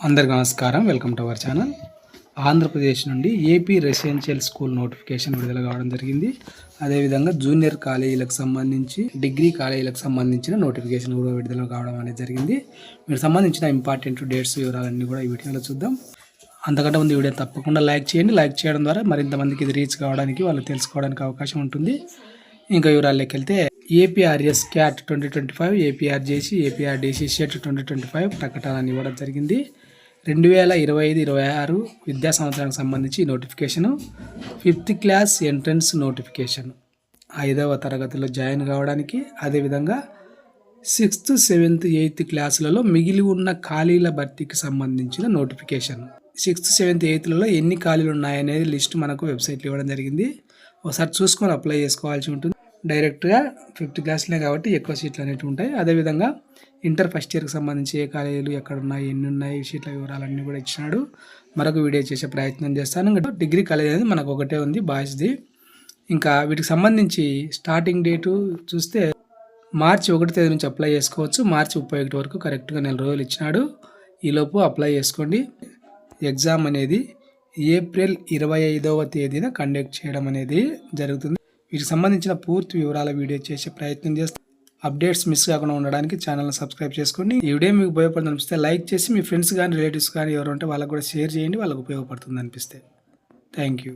అందరికీ నమస్కారం. Welcome to our channel. Andhra Pradesh నుండి ఏపీ రెసిడెన్షియల్ స్కూల్ నోటిఫికేషన్ విడుదల కావడం జరిగింది. అదేవిధంగా జూనియర్ కాలేజీలకు సంబంధించి, డిగ్రీ కాలేజీలకు సంబంధించిన నోటిఫికేషన్ కూడా విడుదల కావడం అనేది జరిగింది. మీరు సంబంధించిన ఇంపార్టెంట్ డేట్స్ వివరాలన్నీ కూడా ఈ వీడియోలో చూద్దాం. అంతకంటే ముందు వీడియో తప్పకుండా లైక్ చేయండి. లైక్ చేయడం ద్వారా మరింత మందికి ఇది రీచ్ కావడానికి, వాళ్ళు తెలుసుకోవడానికి అవకాశం ఉంటుంది. ఇంకా వివరాల్లోకి వెళ్తే ఏపీఆర్ఎస్ క్యాట్ 2025, ఏపీఆర్జేసీ, ఏపీఆర్డీసీ షెట్ 2025 ప్రకటనని ఇవ్వడం జరిగింది. 2025-26 విద్యా సంవత్సరానికి సంబంధించి notification 5th class entrance notification 5వ తరగతిలో జాయిన్ కావడానికి, అదేవిధంగా 6th, 7th, 8th క్లాసులలో మిగిలి ఉన్న ఖాళీల భర్తీకి సంబంధించిన నోటిఫికేషన్. 6th, 7th, 8thలలో ఎన్ని ఖాళీలు ఉన్నాయనేది లిస్ట్ మనకు వెబ్సైట్లో ఇవ్వడం జరిగింది. ఒకసారి చూసుకొని అప్లై చేసుకోవాల్సి ఉంటుంది. డైరెక్ట్గా 5th క్లాస్లే కాబట్టి ఎక్కువ సీట్లు అనేవి ఉంటాయి. అదేవిధంగా ఇంటర్ ఫస్ట్ ఇయర్కి సంబంధించి ఏ కాలేజీలు ఎక్కడ ఉన్నాయి, ఎన్ని ఉన్నాయి, సీట్ల వివరాలన్నీ కూడా ఇచ్చినాడు. మరొక వీడియో చేసే ప్రయత్నం చేస్తాను. ఇంకా డిగ్రీ కాలేజ్ అనేది మనకు ఒకటే ఉంది, బాయ్స్ది. ఇంకా వీటికి సంబంధించి స్టార్టింగ్ డేటు చూస్తే మార్చి 1వ తేదీ నుంచి అప్లై చేసుకోవచ్చు. మార్చి 31 వరకు కరెక్ట్గా 4 రోజులు ఇచ్చినాడు. ఈలోపు అప్లై చేసుకోండి. ఎగ్జామ్ అనేది ఏప్రిల్ 25వ తేదీన కండక్ట్ చేయడం అనేది జరుగుతుంది. వీటికి సంబంధించిన పూర్తి వివరాల వీడియో చేసే ప్రయత్నం చేస్తాం. అప్డేట్స్ మిస్ కాకుండా ఉండడానికి ఛానల్ని సబ్స్క్రైబ్ చేసుకోండి. ఈ వీడియో మీకు ఉపయోగపడుతుంది అనిపిస్తే లైక్ చేసి మీ ఫ్రెండ్స్ కానీ, రిలేటివ్స్ కానీ ఎవరు ఉంటే వాళ్ళకు కూడా షేర్ చేయండి. వాళ్ళకు ఉపయోగపడుతుంది అనిపిస్తే. Thank you.